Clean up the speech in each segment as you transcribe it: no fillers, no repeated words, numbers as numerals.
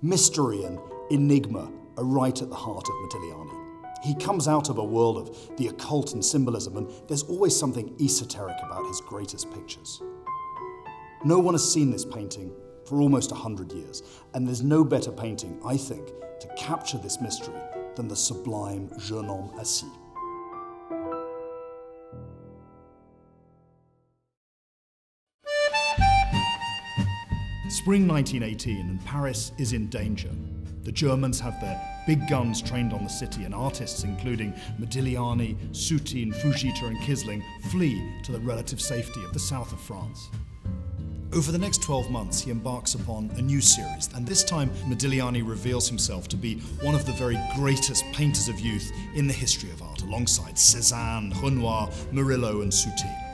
Mystery and enigma are right at the heart of Modigliani. He comes out of a world of the occult and symbolism, and there's always something esoteric about his greatest pictures. No one has seen this painting for almost 100 years, and there's no better painting, I think, to capture this mystery than the sublime Jeune Homme Assis. Spring 1918 and Paris is in danger. The Germans have their big guns trained on the city, and artists including Modigliani, Soutine, Fujita and Kisling flee to the relative safety of the south of France. Over the next 12 months he embarks upon a new series, and this time Modigliani reveals himself to be one of the very greatest painters of youth in the history of art, alongside Cézanne, Renoir, Murillo and Soutine.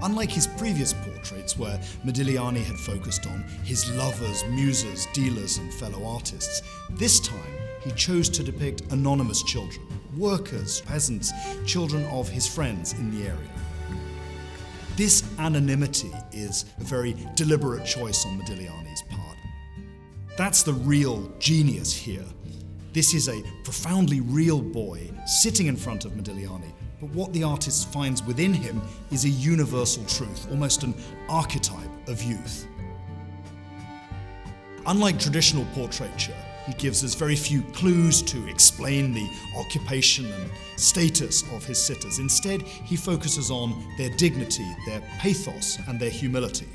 Unlike his previous portraits, where Modigliani had focused on his lovers, muses, dealers and fellow artists, this time he chose to depict anonymous children, workers, peasants, children of his friends in the area. This anonymity is a very deliberate choice on Modigliani's part. That's the real genius here. This is a profoundly real boy sitting in front of Modigliani, but what the artist finds within him is a universal truth, almost an archetype of youth. Unlike traditional portraiture, he gives us very few clues to explain the occupation and status of his sitters. Instead, he focuses on their dignity, their pathos, and their humility.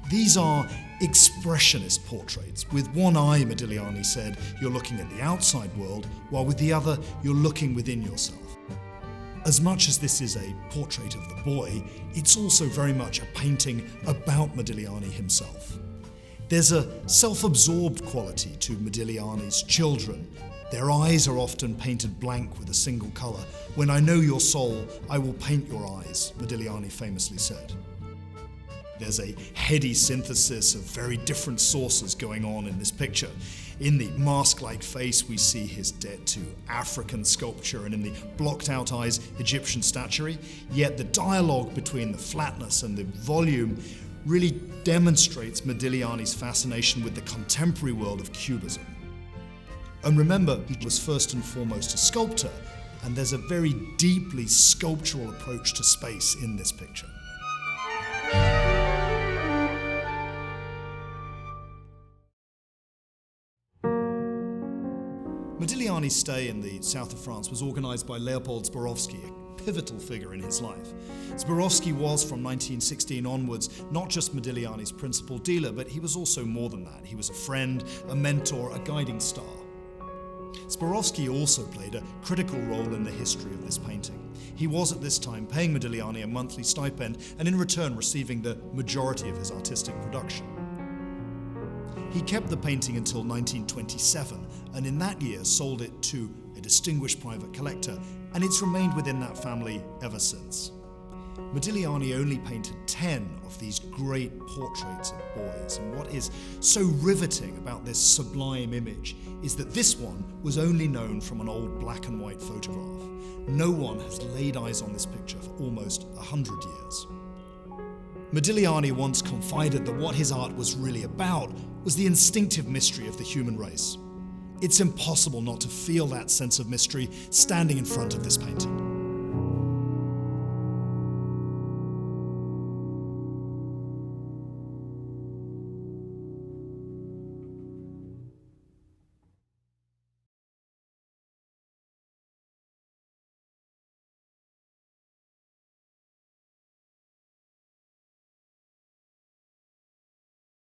These are expressionist portraits. With one eye, Modigliani said, you're looking at the outside world, while with the other, you're looking within yourself. As much as this is a portrait of the boy, it's also very much a painting about Modigliani himself. There's a self-absorbed quality to Modigliani's children. Their eyes are often painted blank with a single colour. "When I know your soul, I will paint your eyes," Modigliani famously said. There's a heady synthesis of very different sources going on in this picture. In the mask-like face, we see his debt to African sculpture, and in the blocked-out eyes, Egyptian statuary. Yet the dialogue between the flatness and the volume really demonstrates Modigliani's fascination with the contemporary world of Cubism. And remember, he was first and foremost a sculptor, and there's a very deeply sculptural approach to space in this picture. Modigliani's stay in the south of France was organised by Leopold Zborowski, a pivotal figure in his life. Zborowski was, from 1916 onwards, not just Modigliani's principal dealer, but he was also more than that. He was a friend, a mentor, a guiding star. Zborowski also played a critical role in the history of this painting. He was at this time paying Modigliani a monthly stipend, and in return receiving the majority of his artistic production. He kept the painting until 1927, and in that year sold it to a distinguished private collector, and it's remained within that family ever since. Modigliani only painted 10 of these great portraits of boys, and what is so riveting about this sublime image is that this one was only known from an old black and white photograph. No one has laid eyes on this picture for almost 100 years. Modigliani once confided that what his art was really about was the instinctive mystery of the human race. It's impossible not to feel that sense of mystery standing in front of this painting.